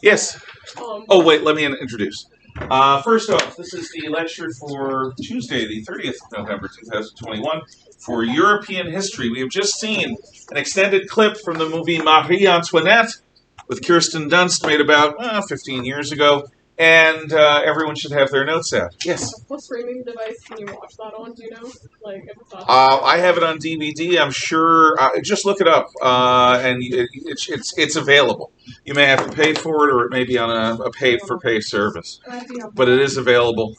Yes. Oh, wait, let me introduce. First off, this is the lecture for Tuesday, the 30th of November, 2021, for European history. We have just seen an extended clip from the movie Marie Antoinette with Kirsten Dunst, made about 15 years ago, and everyone should have their notes out. Yes? What streaming device can you watch that on? Do you know? Like, if it's not I have it on DVD. I'm sure. Just look it up, and it's available. You may have to pay for it, or it may be on a pay service, but it is available.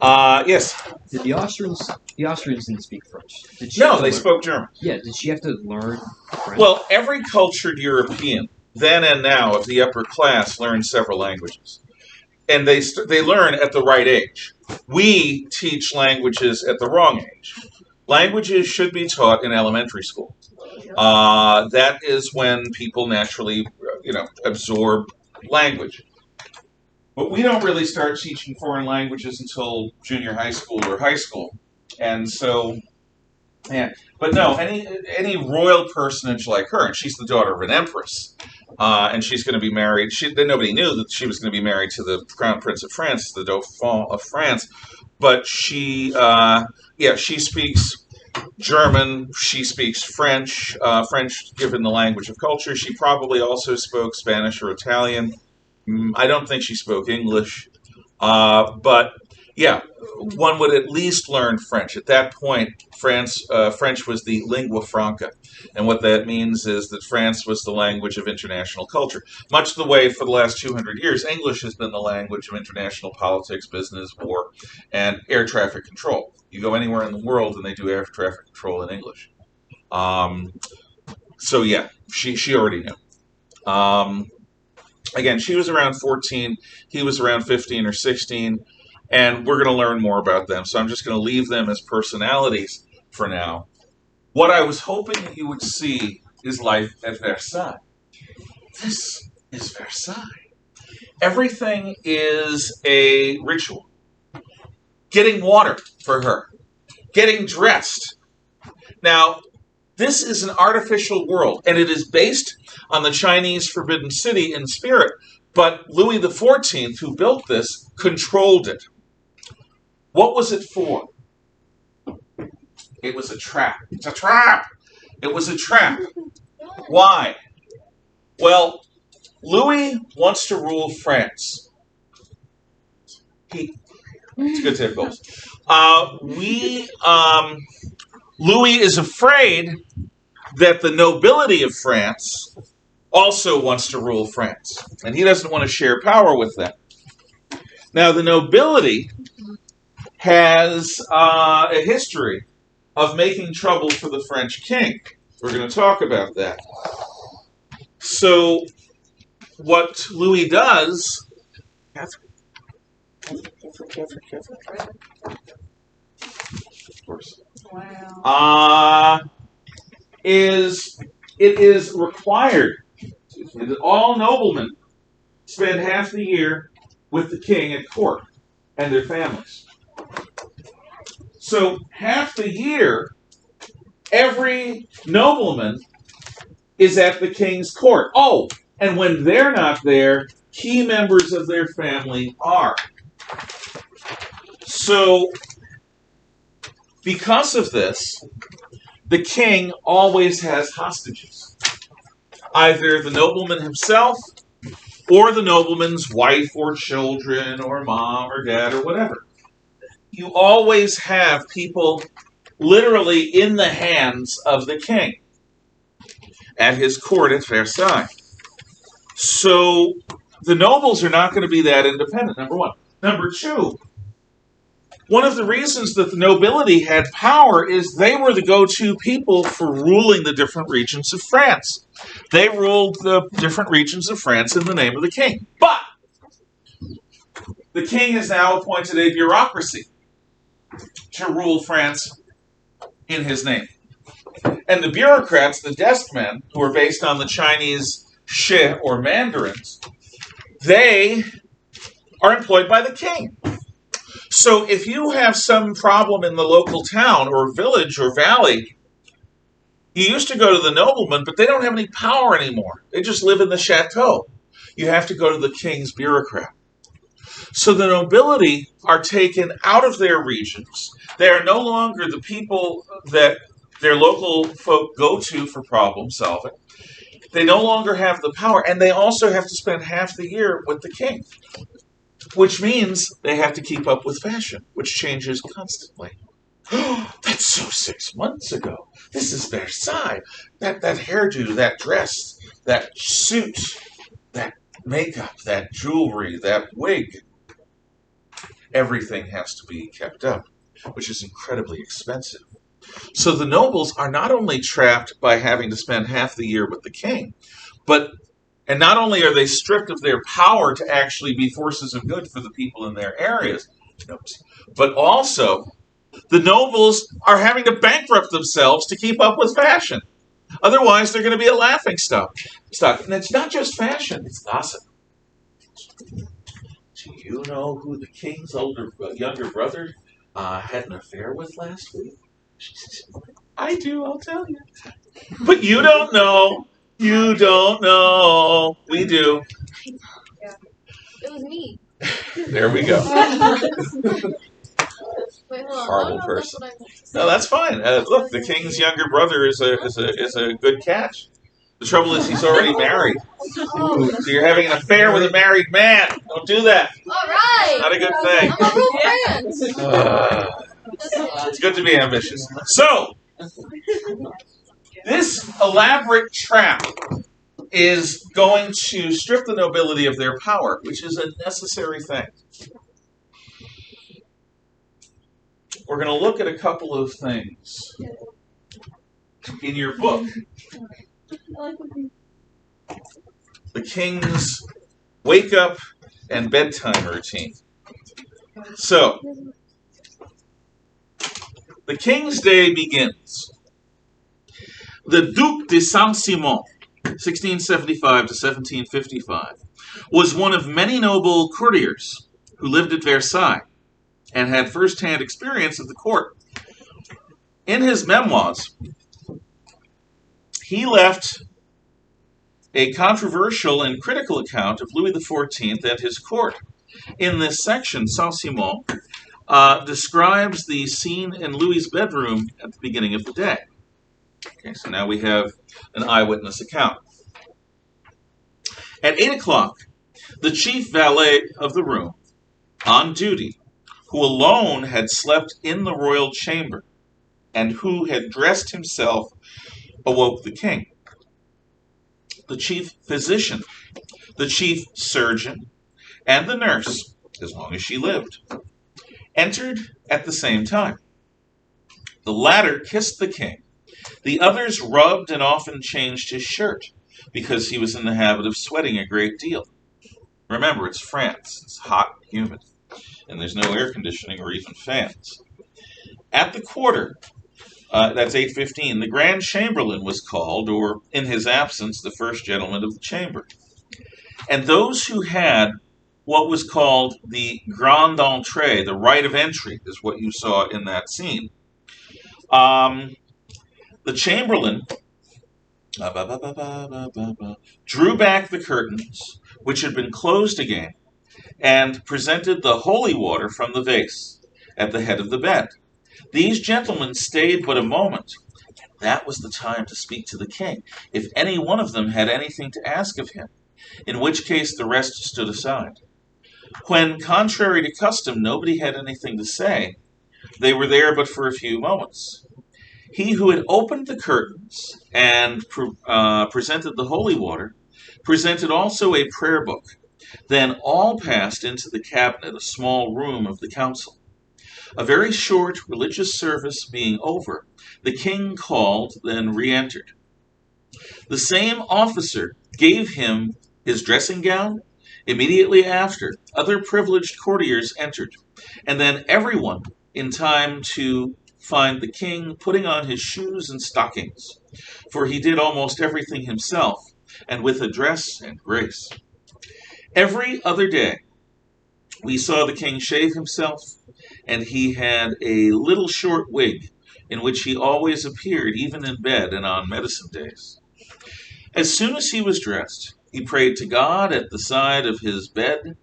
Yes. Did the Austrians didn't speak French? Did she No, they spoke German. Yeah, did she have to learn French? Well, every cultured European, then and now, of the upper class, learns several languages, and they learn at the right age. We teach languages at the wrong age. Languages should be taught in elementary school. That is when people naturally, absorb language. But we don't really start teaching foreign languages until junior high school or high school. And so, yeah. But no, any royal personage like her, and she's the daughter of an empress, and she's going to be married. Nobody knew that she was going to be married to the Crown Prince of France, the Dauphin of France. But she speaks German. She speaks French. French, given the language of culture. She probably also spoke Spanish or Italian. I don't think she spoke English. But yeah, one would at least learn French. At that point, French was the lingua franca. And what that means is that France was the language of international culture. Much the way for the last 200 years, English has been the language of international politics, business, war, and air traffic control. You go anywhere in the world and they do air traffic control in English. So yeah, she already knew. Again, she was around 14, he was around 15 or 16, and we're going to learn more about them. So I'm just going to leave them as personalities for now. What I was hoping that you would see is life at Versailles. This is Versailles. Everything is a ritual. Getting water for her. Getting dressed. Now, this is an artificial world, and it is based on the Chinese Forbidden City in spirit. But Louis XIV, who built this, controlled it. What was it for? It was a trap. It's a trap! It was a trap. Why? Well, Louis wants to rule France. It's good to have goals. Louis is afraid that the nobility of France also wants to rule France, and he doesn't want to share power with them. Now, the nobility has a history of making trouble for the French king. We're going to talk about that. So, what Louis does... Of course. Wow. It is required that all noblemen spend half the year with the king at court and their families. So half the year, every nobleman is at the king's court. Oh, and when they're not there, key members of their family are. So, because of this, the king always has hostages. Either the nobleman himself, or the nobleman's wife or children, or mom or dad or whatever. You always have people literally in the hands of the king at his court at Versailles. So the nobles are not going to be that independent, number one. Number two, one of the reasons that the nobility had power is they were the go-to people for ruling the different regions of France. They ruled the different regions of France in the name of the king. But the king has now appointed a bureaucracy to rule France in his name. And the bureaucrats, the desk men, who are based on the Chinese shi or mandarins, they are employed by the king. So if you have some problem in the local town or village or valley, you used to go to the nobleman, but they don't have any power anymore. They just live in the chateau. you have to go to the king's bureaucrat. So the nobility are taken out of their regions. They are no longer the people that their local folk go to for problem solving. They no longer have the power, and they also have to spend half the year with the king, which means they have to keep up with fashion, which changes constantly. That's so 6 months ago. This is Versailles. That hairdo, that dress, that suit, that makeup, that jewelry, that wig. Everything has to be kept up, which is incredibly expensive. So the nobles are not only trapped by having to spend half the year with the king, and not only are they stripped of their power to actually be forces of good for the people in their areas, but also the nobles are having to bankrupt themselves to keep up with fashion. Otherwise, they're going to be a laughing stock. And it's not just fashion, it's gossip. Do you know who the king's younger brother had an affair with last week? I do, I'll tell you. But you don't know. You don't know. We do. Yeah. It was me. There we go. Wait, hold on. Horrible person. No, that's fine. Look, the king's younger brother is a good catch. The trouble is he's already married. Oh. So you're having an affair with a married man. Don't do that. All right. Not a good thing. I'm a real friend. It's good to be ambitious. So, this elaborate trap is going to strip the nobility of their power, which is a necessary thing. We're going to look at a couple of things in your book. The king's wake up and bedtime routine. So, the king's day begins. The Duc de Saint-Simon, 1675 to 1755, was one of many noble courtiers who lived at Versailles and had first-hand experience at the court. In his memoirs, he left a controversial and critical account of Louis XIV and his court. In this section, Saint-Simon describes the scene in Louis's bedroom at the beginning of the day. Okay, so now we have an eyewitness account. At 8 o'clock, the chief valet of the room, on duty, who alone had slept in the royal chamber, and who had dressed himself, awoke the king. The chief physician, the chief surgeon, and the nurse, as long as she lived, entered at the same time. The latter kissed the king. The others rubbed and often changed his shirt, because he was in the habit of sweating a great deal. Remember, it's France. It's hot and humid, and there's no air conditioning or even fans. At the quarter, that's 8:15, the Grand Chamberlain was called, or in his absence, the first gentleman of the chamber. And those who had what was called the Grand Entrée, the right of entry, is what you saw in that scene. The Chamberlain drew back the curtains, which had been closed again, and presented the holy water from the vase at the head of the bed. These gentlemen stayed but a moment. That was the time to speak to the king, if any one of them had anything to ask of him, in which case the rest stood aside. When, contrary to custom, nobody had anything to say, they were there but for a few moments. He who had opened the curtains and presented the holy water presented also a prayer book. Then all passed into the cabinet, a small room of the council. A very short religious service being over, the king called, then re-entered. The same officer gave him his dressing gown. Immediately after, other privileged courtiers entered, and then everyone in time to find the king putting on his shoes and stockings, for he did almost everything himself, and with address and grace. Every other day, we saw the king shave himself, and he had a little short wig, in which he always appeared, even in bed and on medicine days. As soon as he was dressed, He prayed to God at the side of his bed,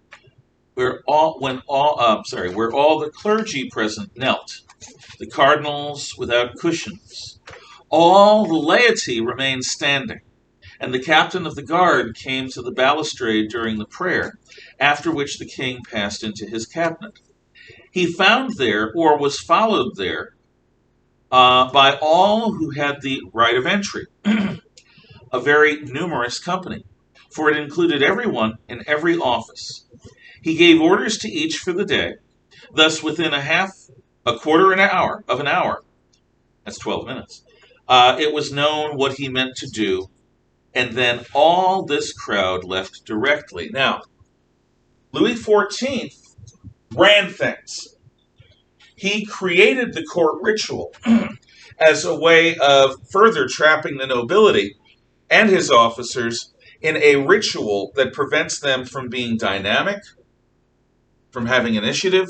where all the clergy present knelt, the cardinals without cushions. All the laity remained standing, and the captain of the guard came to the balustrade during the prayer, after which the king passed into his cabinet. He found there, or was followed there, by all who had the right of entry, a very numerous company, for it included everyone in every office. He gave orders to each for the day. Thus, within a quarter of an hour, that's 12 minutes, it was known what he meant to do, and then all this crowd left directly. Now, Louis XIV ran things. He created the court ritual as a way of further trapping the nobility and his officers in a ritual that prevents them from being dynamic, from having initiative.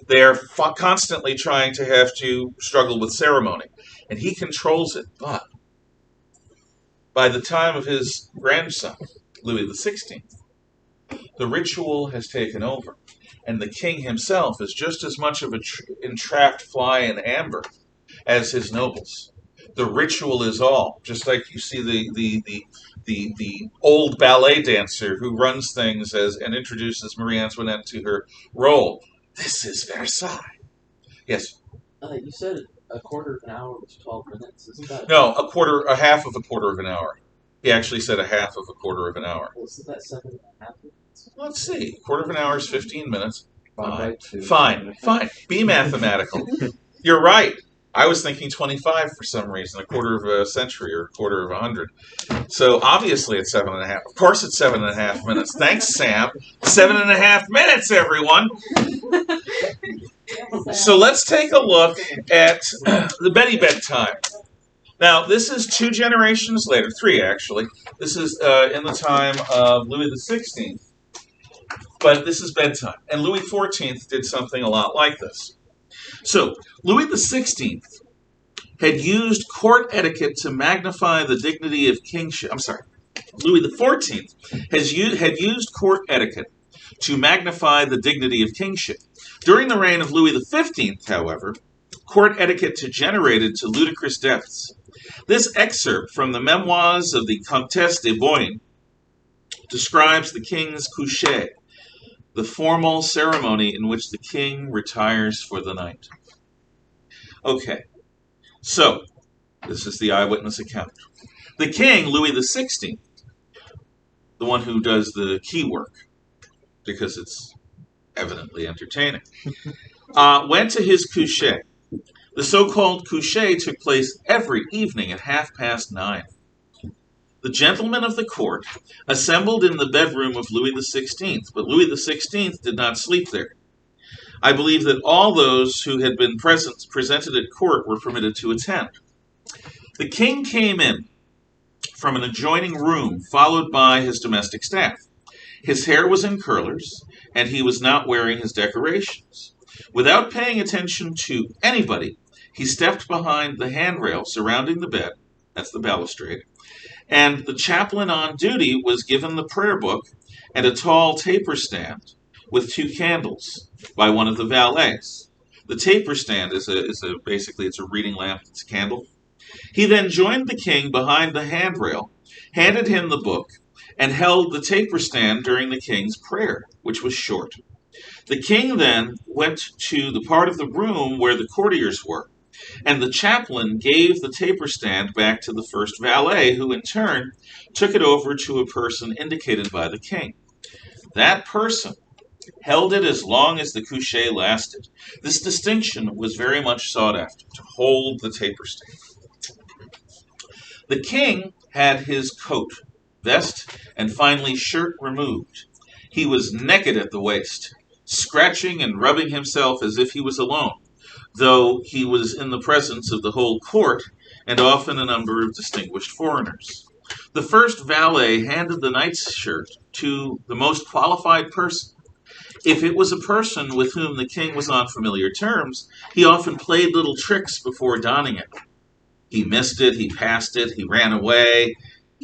They are constantly trying to have to struggle with ceremony, and he controls it. But by the time of his grandson, Louis XVI, the ritual has taken over, and the king himself is just as much of an entrapped fly in amber as his nobles. The ritual is all, just like you see the old ballet dancer who runs things and introduces Marie Antoinette to her role. This is Versailles. Yes. You said a quarter of an hour was 12 minutes. Isn't that? No, a half of a quarter of an hour. He actually said a half of a quarter of an hour. Wasn't that 7.5 minutes? Let's see. Quarter of an hour is 15 minutes. Fine. Be mathematical. You're right. I was thinking 25 for some reason, a quarter of a century or a quarter of 100. So obviously it's 7.5. Of course it's 7.5 minutes. Thanks, Sam. 7.5 minutes, everyone. So let's take a look at the Bedtime. Now, this is 2 generations later, 3 actually. This is in the time of Louis XVI. But this is Bedtime. And Louis XIV did something a lot like this. So, Louis XVI had used court etiquette to magnify the dignity of kingship. Louis XIV had used court etiquette to magnify the dignity of kingship. During the reign of Louis XV, however, court etiquette degenerated to ludicrous depths. This excerpt from the memoirs of the Comtesse de Boyne describes the king's coucher, the formal ceremony in which the king retires for the night. Okay, so this is the eyewitness account. The king, Louis XVI, the one who does the key work, because it's evidently entertaining, went to his coucher. The so-called coucher took place every evening at 9:30. The gentlemen of the court assembled in the bedroom of Louis XVI, but Louis XVI did not sleep there. I believe that all those who had been presented at court were permitted to attend. The king came in from an adjoining room, followed by his domestic staff. His hair was in curlers, and he was not wearing his decorations. Without paying attention to anybody, he stepped behind the handrail surrounding the bed, that's the balustrade, and the chaplain on duty was given the prayer book and a tall taper stand with 2 candles by one of the valets. The taper stand is basically a reading lamp. It's a candle. He then joined the king behind the handrail, handed him the book, and held the taper stand during the king's prayer, which was short. The king then went to the part of the room where the courtiers were, and the chaplain gave the taper stand back to the first valet, who in turn took it over to a person indicated by the king. That person held it as long as the coucher lasted. This distinction was very much sought after, to hold the taper stand. The king had his coat, vest, and finally shirt removed. He was naked at the waist, scratching and rubbing himself as if he was alone, though he was in the presence of the whole court and often a number of distinguished foreigners. The first valet handed the knight's shirt to the most qualified person. If it was a person with whom the king was on familiar terms, he often played little tricks before donning it. He missed it, he passed it, he ran away,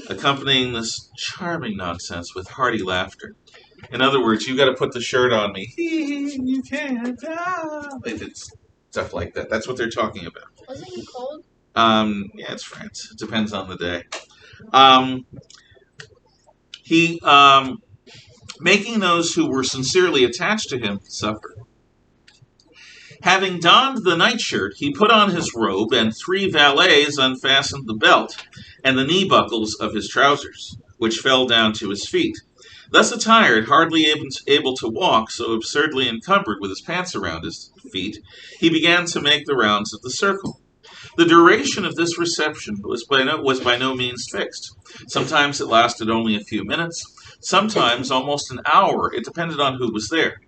accompanying this charming nonsense with hearty laughter. In other words, you got to put the shirt on me. You can't die. It's stuff like that. That's what they're talking about. Wasn't he cold? Yeah, it's France. It depends on the day. He making those who were sincerely attached to him suffer. Having donned the nightshirt, he put on his robe, and 3 valets unfastened the belt and the knee buckles of his trousers, which fell down to his feet. Thus attired, hardly able to walk, so absurdly encumbered with his pants around his feet, he began to make the rounds of the circle. The duration of this reception was by no means fixed. Sometimes it lasted only a few minutes, sometimes almost an hour. It depended on who was there.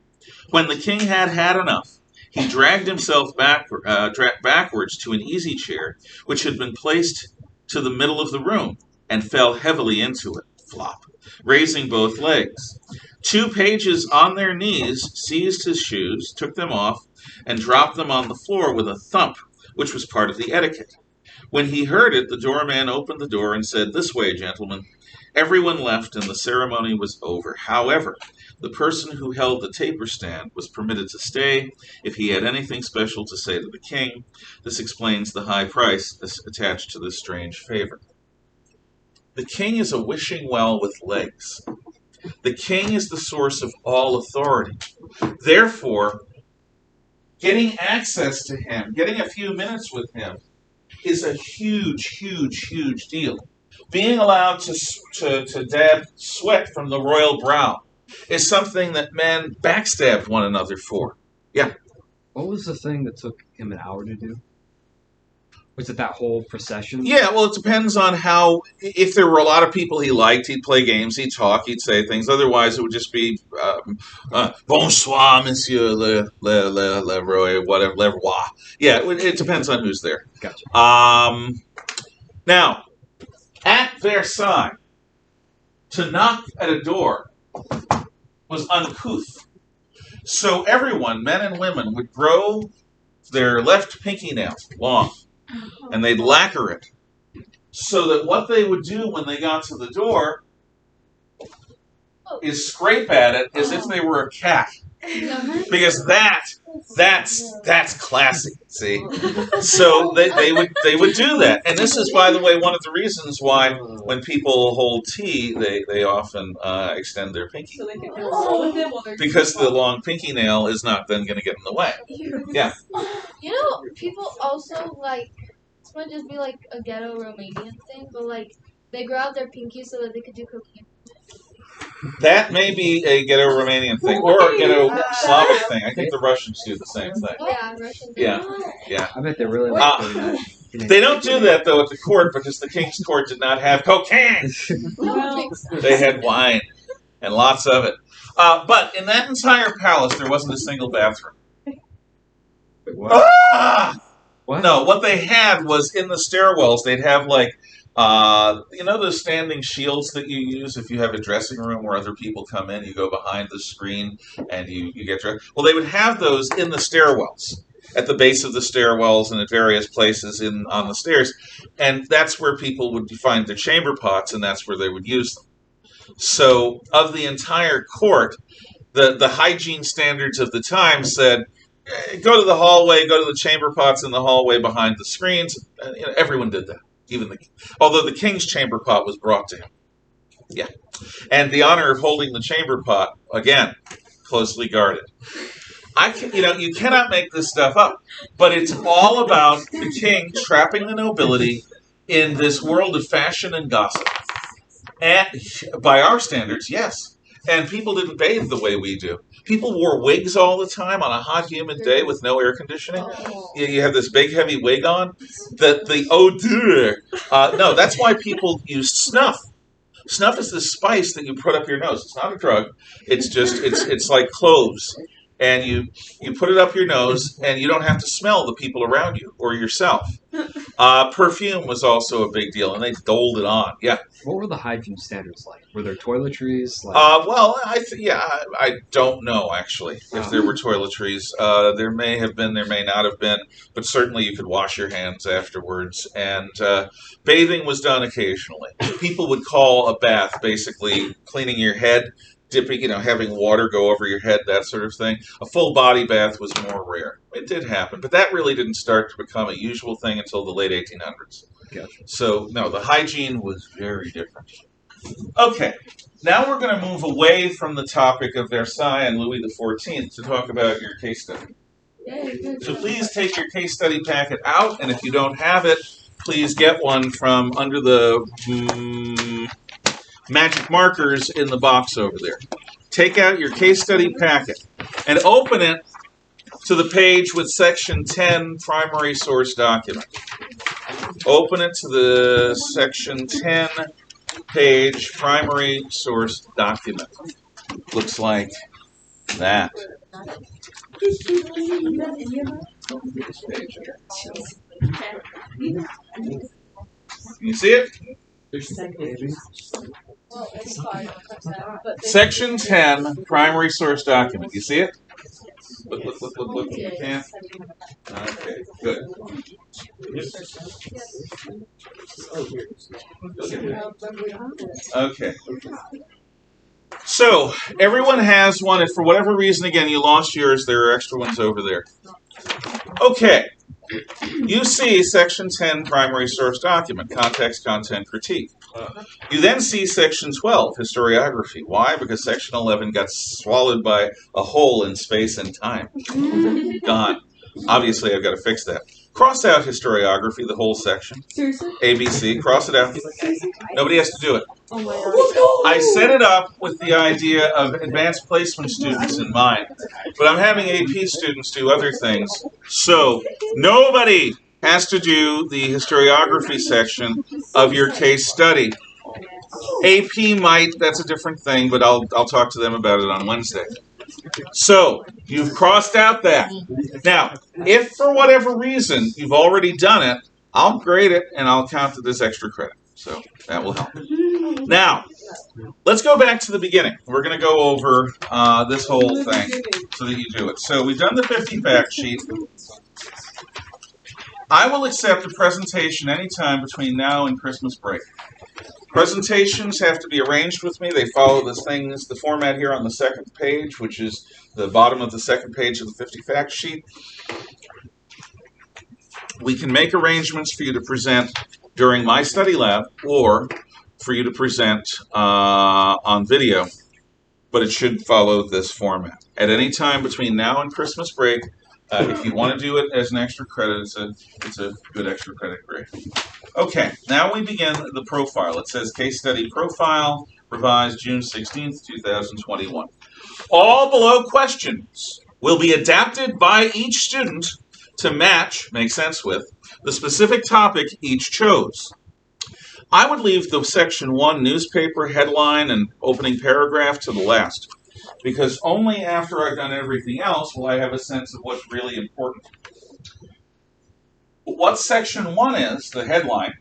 When the king had had enough, he dragged himself backwards to an easy chair, which had been placed to the middle of the room, and fell heavily into it, flop, raising both legs. 2 pages on their knees seized his shoes, took them off, and dropped them on the floor with a thump, which was part of the etiquette. When he heard it, the doorman opened the door and said, "This way, gentlemen." Everyone left, and the ceremony was over. However, the person who held the taper stand was permitted to stay if he had anything special to say to the king. This explains the high price attached to this strange favor. The king is a wishing well with legs. The king is the source of all authority. Therefore, getting access to him, getting a few minutes with him, is a huge, huge, huge deal. Being allowed to dab sweat from the royal brow is something that men backstabbed one another for. Yeah. What was the thing that took him an hour to do? Was it that whole procession? Yeah, well, it depends on how. If there were a lot of people he liked, he'd play games, he'd talk, he'd say things. Otherwise, it would just be bonsoir, monsieur le roi, whatever, le roi. Yeah, it depends on who's there. Gotcha. Now, at Versailles, to knock at a door was uncouth. So everyone, men and women, would grow their left pinky nail long, and they'd lacquer it, so that what they would do when they got to the door is scrape at it as if they were a cat, because that's classy. See, so they would do that, and this is, by the way, one of the reasons why when people hold tea, they often extend their pinky, So they can console with him while they're because the long pinky nail is not then going to get in the way. Yeah. You know, people also like, this might just be like a ghetto Romanian thing, but like they grow out their pinky so that they could do cocaine. That may be a ghetto Romanian thing, or a ghetto Slavic thing. I think the Russians do the same thing. Yeah, Russian. Yeah. I bet they really like doing that. They don't do that, though, at the court, because the king's court did not have cocaine. Well, They had wine, and lots of it. But in that entire palace, there wasn't a single bathroom. Wait, what? Ah! What? No, what they had was in the stairwells, they'd have like, those standing shields that you use if you have a dressing room where other people come in, you go behind the screen and you get dressed. Well, they would have those in the stairwells, at the base of the stairwells and at various places on the stairs. And that's where people would find their chamber pots, and that's where they would use them. So of the entire court, the hygiene standards of the time said, go to the hallway, go to the chamber pots in the hallway behind the screens. Everyone did that. Although the king's chamber pot was brought to him. Yeah. And the honor of holding the chamber pot, again, closely guarded. You cannot make this stuff up, but it's all about the king trapping the nobility in this world of fashion and gossip. And by our standards, yes. And people didn't bathe the way we do. People wore wigs all the time on a hot, humid day with no air conditioning. You have this big, heavy wig on. The odeur. No, that's why people use snuff. Snuff is this spice that you put up your nose. It's not a drug. It's just it's like cloves. and you put it up your nose, and you don't have to smell the people around you or yourself. Perfume was also a big deal, and they doled it on. Yeah. What were the hygiene standards like? Were there toiletries? Well, I don't know actually if there were toiletries. There may have been, there may not have been, but certainly you could wash your hands afterwards. And bathing was done occasionally. People would call a bath basically cleaning your head, dipping, having water go over your head, that sort of thing. A full body bath was more rare. It did happen, but that really didn't start to become a usual thing until the late 1800s. Gotcha. So no, the hygiene was very different. Okay, now we're going to move away from the topic of Versailles and Louis XIV to talk about your case study. So please take your case study packet out, and if you don't have it, please get one from under the magic markers in the box over there. Take out your case study packet and open it to the page with section 10, primary source document. Open it to the section 10 page primary source document. Looks like that. Can you see it? Section 10 primary source document. You see it? Look. You can. Okay, good. Okay. So, everyone has one. If for whatever reason, again, you lost yours, there are extra ones over there. Okay. You see Section 10, Primary Source Document, Context, Content, Critique. You then see Section 12, Historiography. Why? Because Section 11 got swallowed by a hole in space and time. Gone. Obviously, I've got to fix that. Cross out Historiography, the whole section. Seriously? ABC, cross it out. Nobody has to do it. Oh my god. I set it up with the idea of advanced placement students in mind, but I'm having AP students do other things, so nobody has to do the historiography section of your case study. AP might, that's a different thing, but I'll talk to them about it on Wednesday. So, you've crossed out that. Now, if for whatever reason you've already done it, I'll grade it and I'll count it as extra credit. So, that will help. Now, let's go back to the beginning. We're going to go over this whole thing so that you do it. So, we've done the 50 fact sheet. I will accept a presentation anytime between now and Christmas break. Presentations have to be arranged with me. They follow the format here on the second page, which is the bottom of the second page of the 50 fact sheet. We can make arrangements for you to present during my study lab or for you to present on video, but it should follow this format. At any time between now and Christmas break, if you want to do it as an extra credit, it's a good extra credit grade. Okay, now we begin the profile. It says Case Study Profile, revised June 16th, 2021. All below questions will be adapted by each student to match, make sense with, the specific topic each chose. I would leave the section 1 newspaper headline and opening paragraph to the last, because only after I've done everything else will I have a sense of what's really important. What section 1 is, the headline,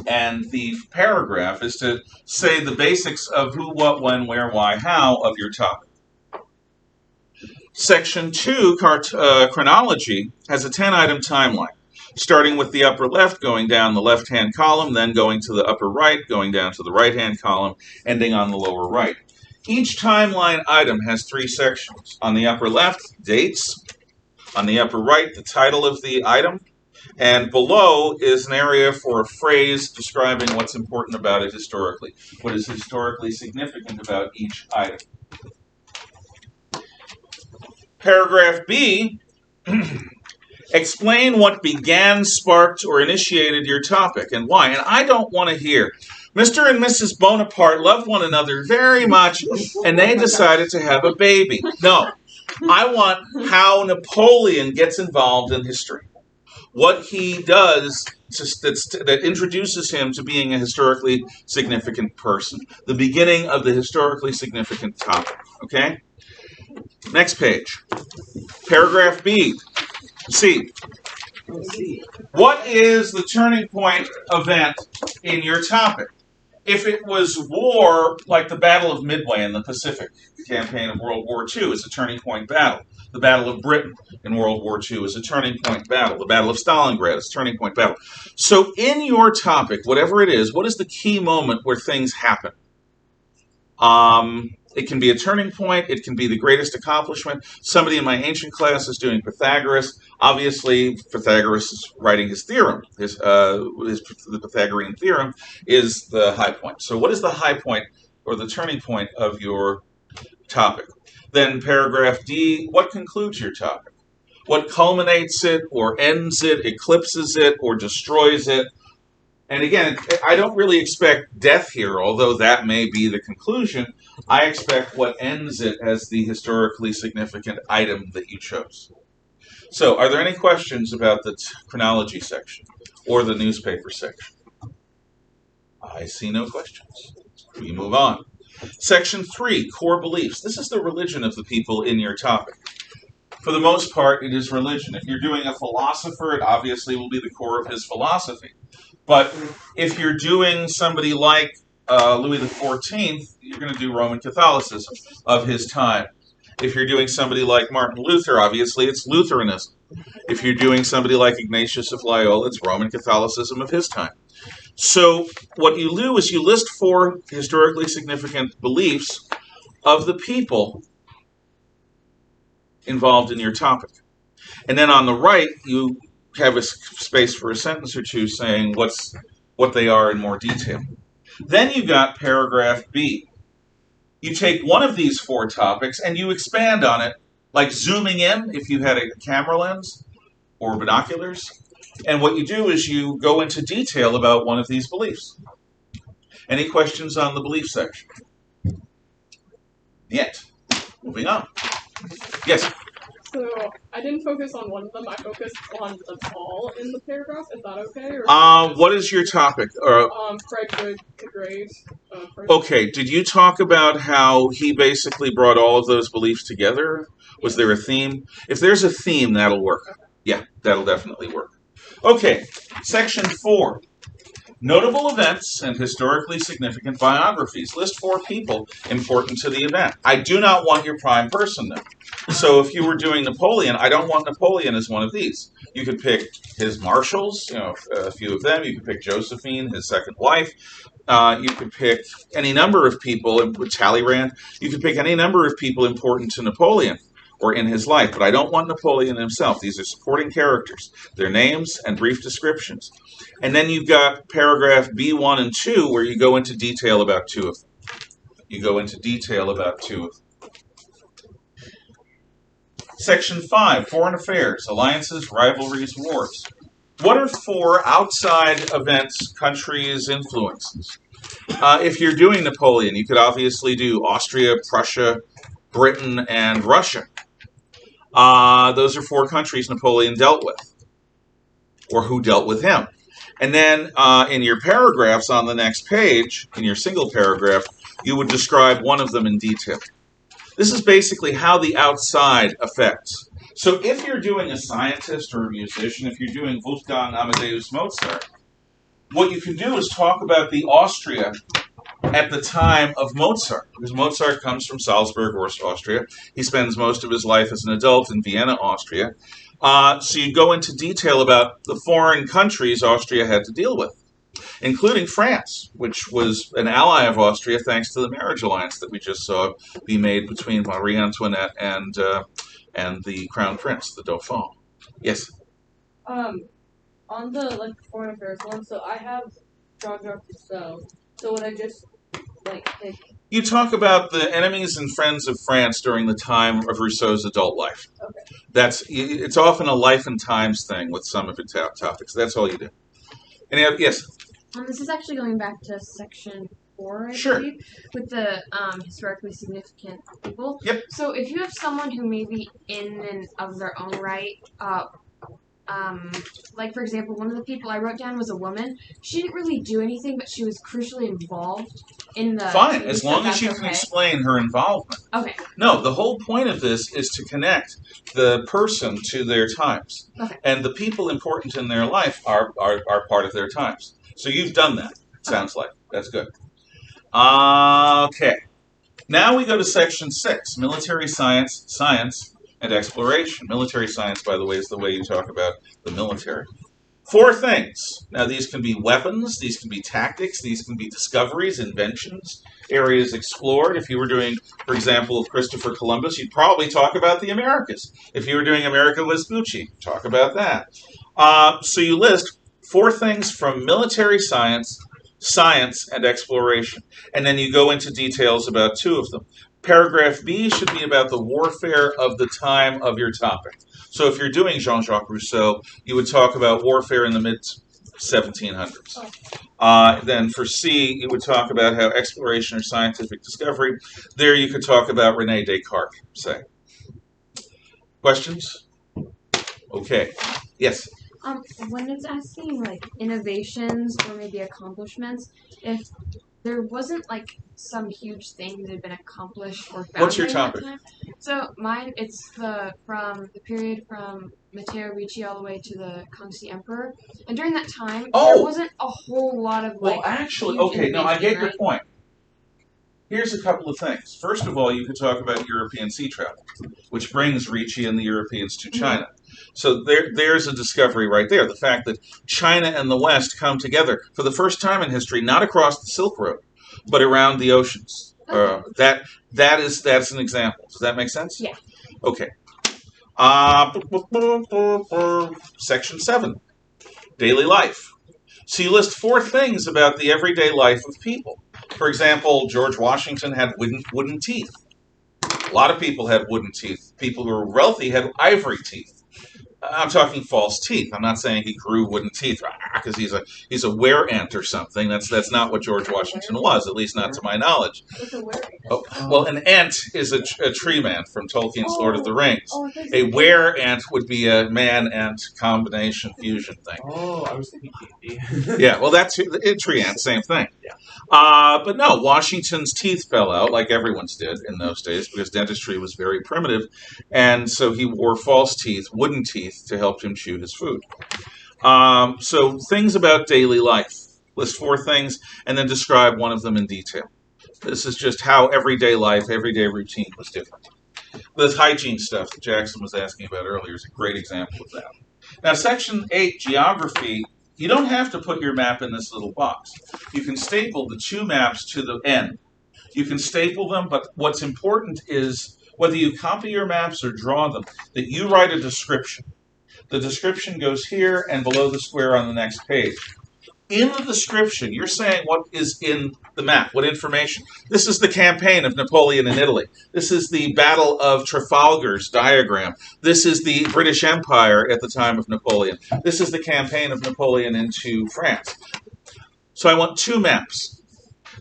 and the paragraph is to say the basics of who, what, when, where, why, how of your topic. Section 2, chronology, has a 10-item timeline, starting with the upper left, going down the left-hand column, then going to the upper right, going down to the right-hand column, ending on the lower right. Each timeline item has 3 sections. On the upper left, dates. On the upper right, the title of the item. And below is an area for a phrase describing what's important about it historically. What is historically significant about each item. Paragraph B, explain what began, sparked, or initiated your topic and why. And I don't want to hear, Mr. and Mrs. Bonaparte loved one another very much, and they decided to have a baby. No. I want how Napoleon gets involved in history. What he does that introduces him to being a historically significant person. The beginning of the historically significant topic. Okay? Next page. Paragraph B. C. What is the turning point event in your topic? If it was war, like the Battle of Midway in the Pacific campaign of World War II is a turning point battle. The Battle of Britain in World War II is a turning point battle. The Battle of Stalingrad is a turning point battle. So in your topic, whatever it is, what is the key moment where things happen? It can be a turning point. It can be the greatest accomplishment. Somebody in my ancient class is doing Pythagoras. Obviously, Pythagoras is writing his theorem. The Pythagorean theorem is the high point. So what is the high point or the turning point of your topic? Then paragraph D, what concludes your topic? What culminates it or ends it, eclipses it, or destroys it? And again, I don't really expect death here, although that may be the conclusion. I expect what ends it as the historically significant item that you chose. So, are there any questions about the chronology section or the newspaper section? I see no questions. We move on. Section 3, core beliefs. This is the religion of the people in your topic. For the most part, it is religion. If you're doing a philosopher, it obviously will be the core of his philosophy. But if you're doing somebody like Louis XIV, you're going to do Roman Catholicism of his time. If you're doing somebody like Martin Luther, obviously it's Lutheranism. If you're doing somebody like Ignatius of Loyola, it's Roman Catholicism of his time. So what you do is you list 4 historically significant beliefs of the people involved in your topic. And then on the right, you have a space for a sentence or two saying what they are in more detail. Then you got paragraph B. You take one of these 4 topics and you expand on it, like zooming in if you had a camera lens or binoculars. And what you do is you go into detail about one of these beliefs. Any questions on the belief section? Yet. Moving on. Yes? So I didn't focus on one of them. I focused on them all in the paragraph. Is that okay? Or What is your topic? Fred Good the Great. Okay, did you talk about how he basically brought all of those beliefs together? Was there a theme? If there's a theme, that'll work. Yeah, that'll definitely work. Okay, section 4. Notable events and historically significant biographies. List 4 people important to the event. I do not want your prime person there. So if you were doing Napoleon, I don't want Napoleon as one of these. You could pick his marshals, a few of them. You could pick Josephine, his second wife. You could pick any number of people, Talleyrand. You could pick any number of people important to Napoleon or in his life, but I don't want Napoleon himself. These are supporting characters, their names and brief descriptions. And then you've got paragraph B1 and 2 where you go into detail about 2 of them. Section 5, foreign affairs, alliances, rivalries, wars. What are 4 outside events, countries, influences? If you're doing Napoleon, you could obviously do Austria, Prussia, Britain, and Russia. Those are 4 countries Napoleon dealt with, or who dealt with him. And then in your paragraphs on the next page, in your single paragraph, you would describe one of them in detail. This is basically how the outside affects. So if you're doing a scientist or a musician, if you're doing Wolfgang Amadeus Mozart, what you can do is talk about the Austria at the time of Mozart, because Mozart comes from Salzburg, Austria. He spends most of his life as an adult in Vienna, Austria. So you go into detail about the foreign countries Austria had to deal with, including France, which was an ally of Austria thanks to the marriage alliance that we just saw be made between Marie Antoinette and the Crown Prince, the Dauphin. Yes? On the foreign affairs one, so I have Jean-Jacques Rousseau. So would I just pick? You talk about the enemies and friends of France during the time of Rousseau's adult life. Okay. It's often a life and times thing with some of its topics. That's all you do. Yes? This is actually going back to section 4, I Sure. believe, with the historically significant people. Yep. So if you have someone who may be in and of their own right, like for example, one of the people I wrote down was a woman. She didn't really do anything, but she was crucially involved in the Fine, team, as so long as that's you can okay. explain her involvement. Okay. No, the whole point of this is to connect the person to their times. Okay. And the people important in their life are part of their times. So you've done that, it sounds like. That's good. Okay. Now we go to section 6, military science, and exploration. Military science, by the way, is the way you talk about the military. 4 things. Now, these can be weapons, these can be tactics, these can be discoveries, inventions, areas explored. If you were doing, for example, Christopher Columbus, you'd probably talk about the Americas. If you were doing America Vespucci, talk about that. So you list 4 things from military science, and exploration. And then you go into details about 2 of them. Paragraph B should be about the warfare of the time of your topic. So if you're doing Jean-Jacques Rousseau, you would talk about warfare in the mid-1700s. Then for C, you would talk about how exploration or scientific discovery. There you could talk about René Descartes, say. Questions? Okay. Yes? When it's asking like innovations or maybe accomplishments, if there wasn't like some huge thing that had been accomplished or found What's your during that topic? time. So mine, it's from the period from Matteo Ricci all the way to the Kangxi Emperor, and during that time there wasn't a whole lot of like. Well, actually, huge okay, no, I get innovation, your point. Here's a couple of things. First of all, you could talk about European sea travel, which brings Ricci and the Europeans to China. So there's a discovery right there. The fact that China and the West come together for the first time in history, not across the Silk Road, but around the oceans. That's an example. Does that make sense? Yeah. Okay. Section 7, daily life. So you list 4 things about the everyday life of people. For example, George Washington had wooden teeth. A lot of people had wooden teeth. People who were wealthy had ivory teeth. I'm talking false teeth. I'm not saying he grew wooden teeth because he's a were ant or something. That's not what George Washington was, at least not to my knowledge. Oh, well, an ant is a tree man from Tolkien's Lord of the Rings. A were ant would be a man-ant combination fusion thing. Oh, I was thinking D&D. Yeah, well, that's a tree ant, same thing. Yeah. But no, Washington's teeth fell out, like everyone's did in those days, because dentistry was very primitive, and so he wore false teeth, wooden teeth, to help him chew his food. So things about daily life. List 4 things, and then describe one of them in detail. This is just how everyday life, everyday routine was different. This hygiene stuff that Jackson was asking about earlier is a great example of that. Now, section 8, geography. You don't have to put your map in this little box. You can staple the 2 maps to the end. You can staple them, but what's important is whether you copy your maps or draw them, that you write a description. The description goes here and below the square on the next page. In the description, you're saying what is in the map, what information. This is the campaign of Napoleon in Italy. This is the Battle of Trafalgar's diagram. This is the British Empire at the time of Napoleon. This is the campaign of Napoleon into France. So I want 2 maps.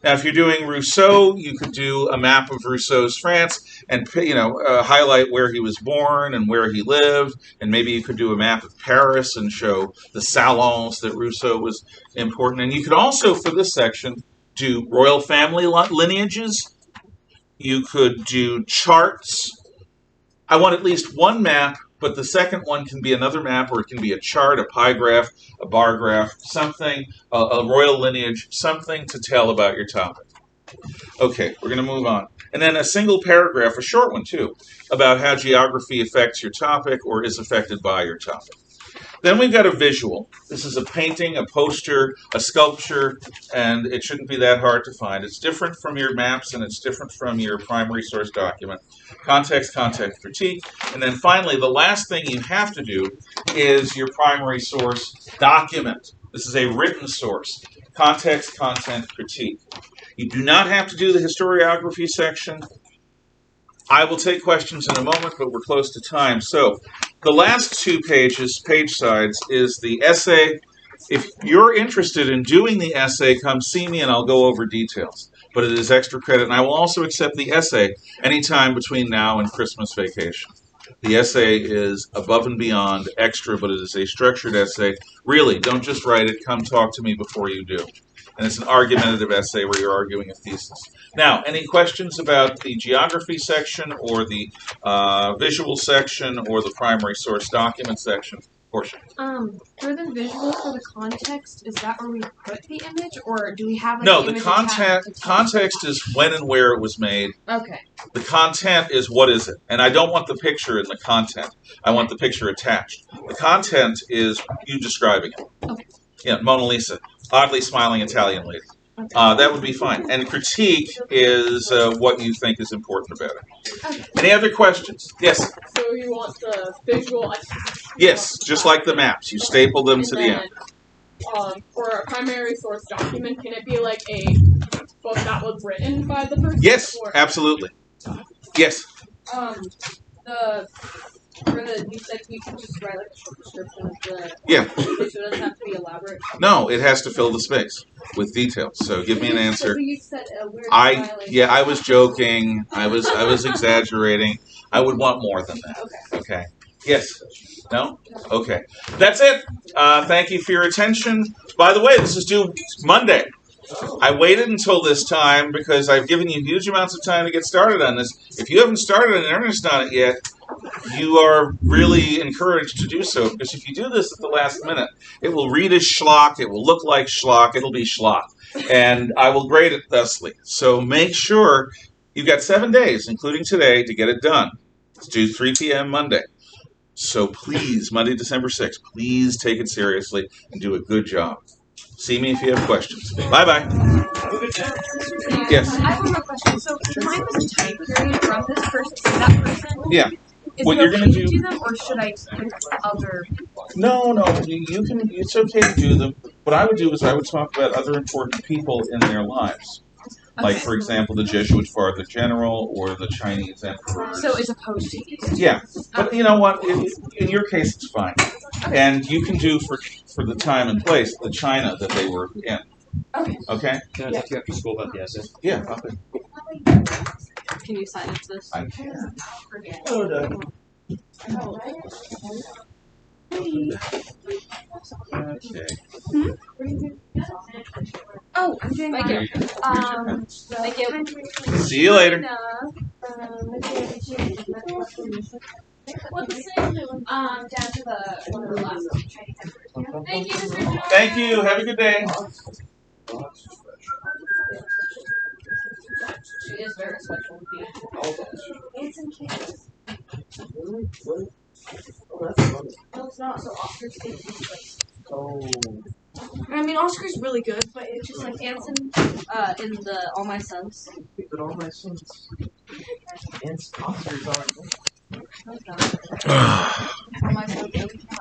Now, if you're doing Rousseau, you could do a map of Rousseau's France and highlight where he was born and where he lived, and maybe you could do a map of Paris and show the salons that Rousseau was important. And you could also, for this section, do royal family lineages. You could do charts. I want at least 1 map, but the second one can be another map, or it can be a chart, a pie graph, a bar graph, something, a royal lineage, something to tell about your topic. Okay, we're going to move on. And then a single paragraph, a short one too, about how geography affects your topic or is affected by your topic. Then we've got a visual. This is a painting, a poster, a sculpture, and it shouldn't be that hard to find. It's different from your maps and it's different from your primary source document. Context, critique. And then finally, the last thing you have to do is your primary source document. This is a written source. Context, content, critique. You do not have to do the historiography section. I will take questions in a moment, but we're close to time. So the last 2 pages, page sides, is the essay. If you're interested in doing the essay, come see me and I'll go over details. But it is extra credit, and I will also accept the essay anytime between now and Christmas vacation. The essay is above and beyond extra, but it is a structured essay. Really, don't just write it. Come talk to me before you do. And it's an argumentative essay where you're arguing a thesis. Now, any questions about the geography section or the visual section or the primary source document section portion? For the visual, for the context, is that where we put the image, or do we have like, No, the the image context is when and where it was made. Okay. The content is what is it. And I don't want the picture in the content. I want the picture attached. The content is you describing it. Okay. Yeah, Mona Lisa, oddly smiling Italian lady. That would be fine. And critique is what you think is important about it. Okay. Any other questions? Yes? So you want the visual attached? Yes, just like the maps. You staple them to the end. For a primary source document, can it be like a book that was written by the person? Yes, or? absolutely. Yes. You said you can just write like a short description of the. Yeah. So it doesn't have to be elaborate. No, it has to fill the space with details. So give me an answer. You said a weird I was joking. I was exaggerating. I would want more than that. Okay. Yes. No? Okay. That's it. Thank you for your attention. By the way, this is due Monday. I waited until this time because I've given you huge amounts of time to get started on this. If you haven't started in earnest on it yet, you are really encouraged to do so, because if you do this at the last minute, it will read as schlock, it will look like schlock, it'll be schlock, and I will grade it thusly. So make sure you've got 7 days, including today, to get it done. It's due 3 p.m. Monday. So please, Monday, December 6th, please take it seriously and do a good job. See me if you have questions. Bye-bye. Yes? I have one more question. So mine was a time period from this person to that person. Yeah. Is What it you're okay gonna to do- do them, or should I pick other people? No, you can. It's okay to do them. What I would do is I would talk about other important people in their lives, like for example the Jesuit Father General or the Chinese emperor. So as opposed to these. Yeah, but you know what? In your case, it's fine, and you can do for the time and place the China that they were in. Okay. Okay. Can I talk to you after school about the essay? Yeah. Okay. Can you sign into this? I can. Okay. Oh, I'm doing Thank mine. you. Thank you. See you later. Down to the one of the last Chinese emperors. Thank you, Mr. Jones. Thank you. Have a good day. She is very special indeed. It's in Kansas. No, it's not. So Oscar's I mean, Oscar's really good, but it's just like Anson, in the All My Sons. But all my sons. And Oscars are. All My Sons.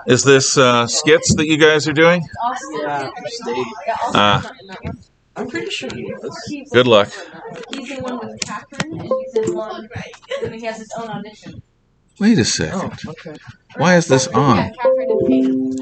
Is this skits that you guys are doing? Oscar. State. I'm pretty sure he was. Good luck. He's in one with Catherine, and he's in one, and he has his own audition. Wait a second. Oh, okay. Why is this on? Yeah, Catherine and Kate.